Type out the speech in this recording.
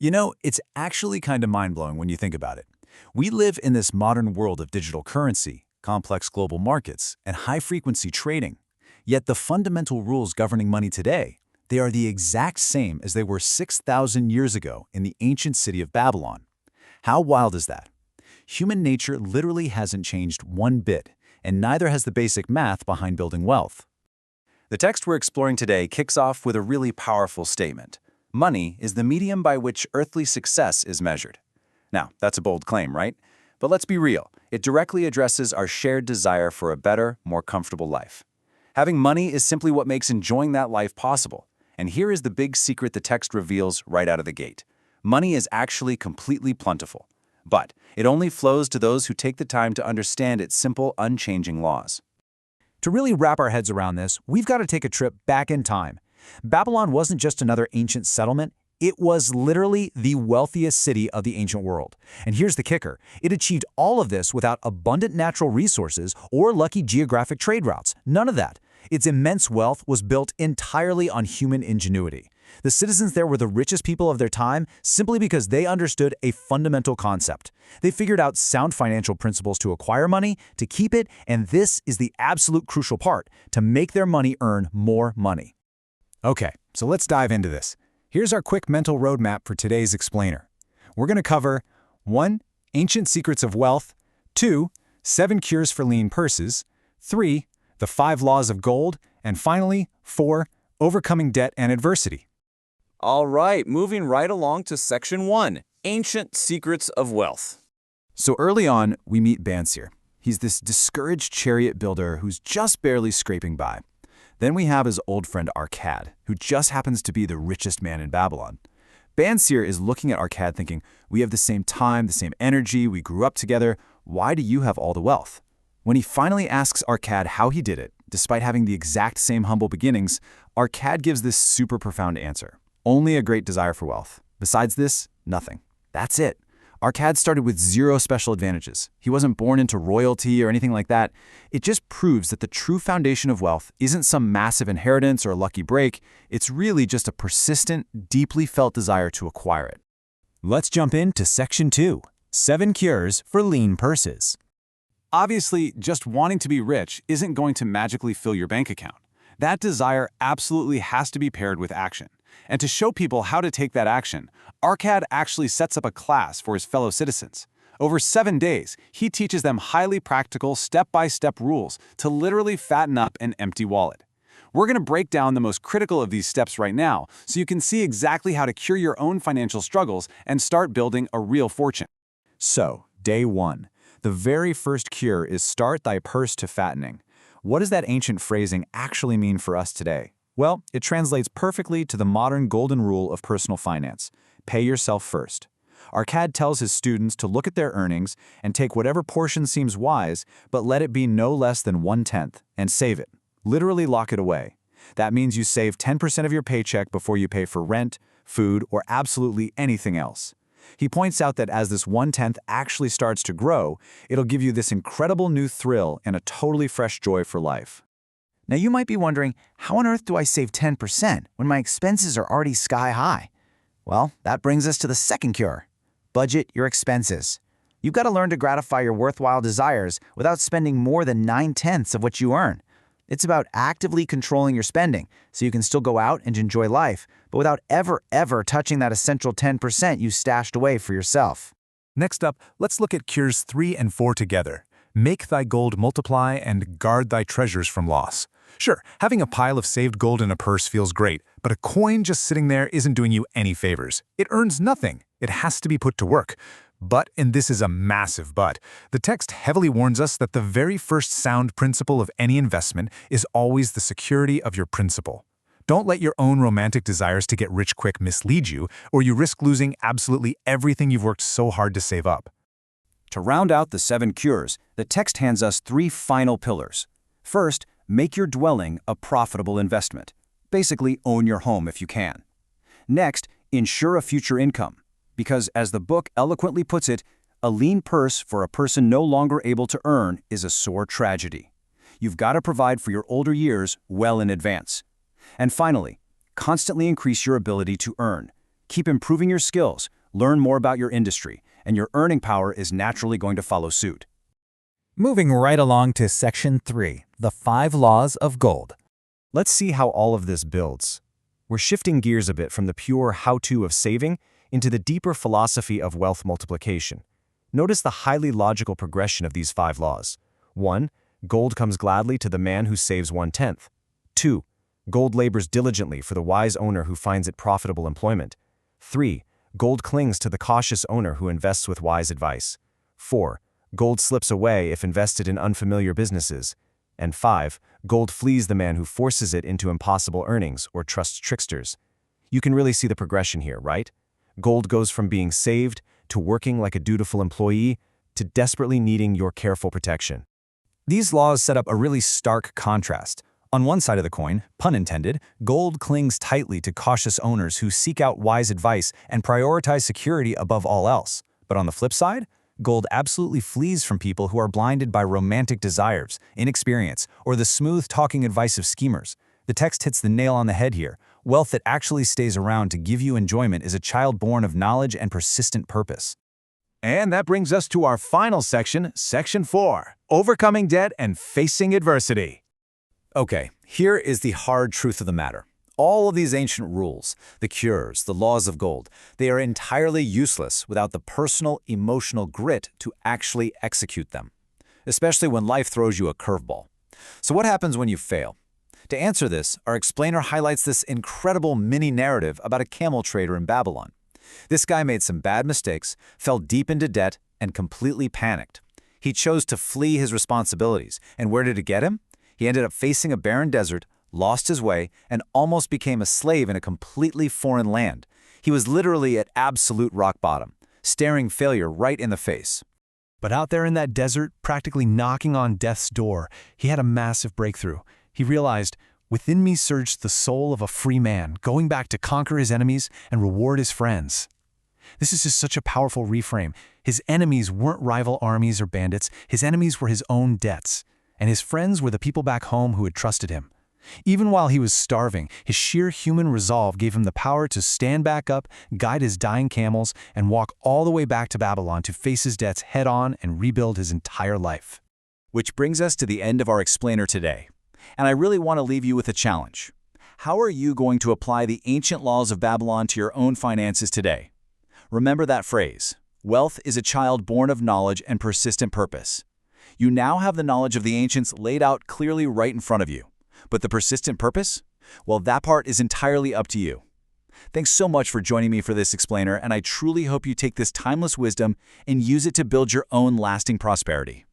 You know, it's actually kind of mind-blowing when you think about it. We live in this modern world of digital currency, complex global markets, and high-frequency trading. Yet the fundamental rules governing money today, they are the exact same as they were 6,000 years ago in the ancient city of Babylon. How wild is that? Human nature literally hasn't changed one bit, and neither has the basic math behind building wealth. The text we're exploring today kicks off with a really powerful statement. Money is the medium by which earthly success is measured. Now, that's a bold claim, right? But let's be real. It directly addresses our shared desire for a better, more comfortable life. Having money is simply what makes enjoying that life possible. And here is the big secret the text reveals right out of the gate. Money is actually completely plentiful. But it only flows to those who take the time to understand its simple, unchanging laws. To really wrap our heads around this, we've got to take a trip back in time. Babylon wasn't just another ancient settlement, it was literally the wealthiest city of the ancient world. And here's the kicker, it achieved all of this without abundant natural resources or lucky geographic trade routes. None of that. Its immense wealth was built entirely on human ingenuity. The citizens there were the richest people of their time simply because they understood a fundamental concept. They figured out sound financial principles to acquire money, to keep it, and this is the absolute crucial part, to make their money earn more money. Okay, so let's dive into this. Here's our quick mental roadmap for today's explainer. We're going to cover 1. Ancient secrets of wealth, 2. 7 cures for lean purses, 3. The 5 laws of gold, and finally, 4. Overcoming debt and adversity. All right, moving right along to Section 1, Ancient Secrets of Wealth. So early on, we meet Bansir. He's this discouraged chariot builder who's just barely scraping by. Then we have his old friend Arkad, who just happens to be the richest man in Babylon. Bansir is looking at Arkad thinking, we have the same time, the same energy, we grew up together, why do you have all the wealth? When he finally asks Arkad how he did it, despite having the exact same humble beginnings, Arkad gives this super profound answer. Only a great desire for wealth. Besides this, nothing. That's it. Arkad started with 0 special advantages. He wasn't born into royalty or anything like that. It just proves that the true foundation of wealth isn't some massive inheritance or a lucky break. It's really just a persistent, deeply felt desire to acquire it. Let's jump into Section 2, 7 cures for lean purses. Obviously, just wanting to be rich isn't going to magically fill your bank account. That desire absolutely has to be paired with action. And to show people how to take that action, Arkad actually sets up a class for his fellow citizens. Over 7 days, he teaches them highly practical, step-by-step rules to literally fatten up an empty wallet. We're going to break down the most critical of these steps right now so you can see exactly how to cure your own financial struggles and start building a real fortune. So, day 1. The very first cure is start thy purse to fattening. What does that ancient phrasing actually mean for us today? Well, it translates perfectly to the modern golden rule of personal finance. Pay yourself first. Arkad tells his students to look at their earnings and take whatever portion seems wise, but let it be no less than 1/10, and save it. Literally lock it away. That means you save 10% of your paycheck before you pay for rent, food, or absolutely anything else. He points out that as this 1/10 actually starts to grow, it'll give you this incredible new thrill and a totally fresh joy for life. Now you might be wondering, how on earth do I save 10% when my expenses are already sky high? Well, that brings us to the second cure. Budget your expenses. You've got to learn to gratify your worthwhile desires without spending more than 9/10 of what you earn. It's about actively controlling your spending so you can still go out and enjoy life, but without ever touching that essential 10% you stashed away for yourself. Next up, let's look at cures 3 and 4 together. Make thy gold multiply and guard thy treasures from loss. Sure, having a pile of saved gold in a purse feels great, but a coin just sitting there isn't doing you any favors. It earns nothing. It has to be put to work. But, and this is a massive but, the text heavily warns us that the very first sound principle of any investment is always the security of your principal. Don't let your own romantic desires to get rich quick mislead you, or you risk losing absolutely everything you've worked so hard to save up. To round out the 7 cures, the text hands us 3 final pillars. First, make your dwelling a profitable investment. Basically, own your home if you can. Next, ensure a future income. Because, as the book eloquently puts it, a lean purse for a person no longer able to earn is a sore tragedy. You've got to provide for your older years well in advance. And finally, constantly increase your ability to earn. Keep improving your skills, learn more about your industry, and your earning power is naturally going to follow suit. Moving right along to Section 3, the 5 Laws of Gold. Let's see how all of this builds. We're shifting gears a bit from the pure how-to of saving into the deeper philosophy of wealth multiplication. Notice the highly logical progression of these 5 laws. 1. Gold comes gladly to the man who saves 1/10. 2. Gold labors diligently for the wise owner who finds it profitable employment. 3. Gold clings to the cautious owner who invests with wise advice. 4. Gold slips away if invested in unfamiliar businesses. And 5. Gold flees the man who forces it into impossible earnings or trusts tricksters. You can really see the progression here, right? Gold goes from being saved to working like a dutiful employee to desperately needing your careful protection. These laws set up a really stark contrast. On one side of the coin, pun intended, gold clings tightly to cautious owners who seek out wise advice and prioritize security above all else. But on the flip side, gold absolutely flees from people who are blinded by romantic desires, inexperience, or the smooth-talking advice of schemers. The text hits the nail on the head here. Wealth that actually stays around to give you enjoyment is a child born of knowledge and persistent purpose. And that brings us to our final section, Section 4, Overcoming Debt and Facing Adversity. Okay, here is the hard truth of the matter. All of these ancient rules, the cures, the laws of gold, they are entirely useless without the personal, emotional grit to actually execute them, especially when life throws you a curveball. So what happens when you fail? To answer this, our explainer highlights this incredible mini-narrative about a camel trader in Babylon. This guy made some bad mistakes, fell deep into debt, and completely panicked. He chose to flee his responsibilities, and where did it get him? He ended up facing a barren desert, lost his way, and almost became a slave in a completely foreign land. He was literally at absolute rock bottom, staring failure right in the face. But out there in that desert, practically knocking on death's door, he had a massive breakthrough. He realized, within me surged the soul of a free man, going back to conquer his enemies and reward his friends. This is just such a powerful reframe. His enemies weren't rival armies or bandits. His enemies were his own debts. And his friends were the people back home who had trusted him. Even while he was starving, his sheer human resolve gave him the power to stand back up, guide his dying camels, and walk all the way back to Babylon to face his debts head-on and rebuild his entire life. Which brings us to the end of our explainer today. And I really want to leave you with a challenge. How are you going to apply the ancient laws of Babylon to your own finances today? Remember that phrase, wealth is a child born of knowledge and persistent purpose. You now have the knowledge of the ancients laid out clearly right in front of you. But the persistent purpose? Well, that part is entirely up to you. Thanks so much for joining me for this explainer, and I truly hope you take this timeless wisdom and use it to build your own lasting prosperity.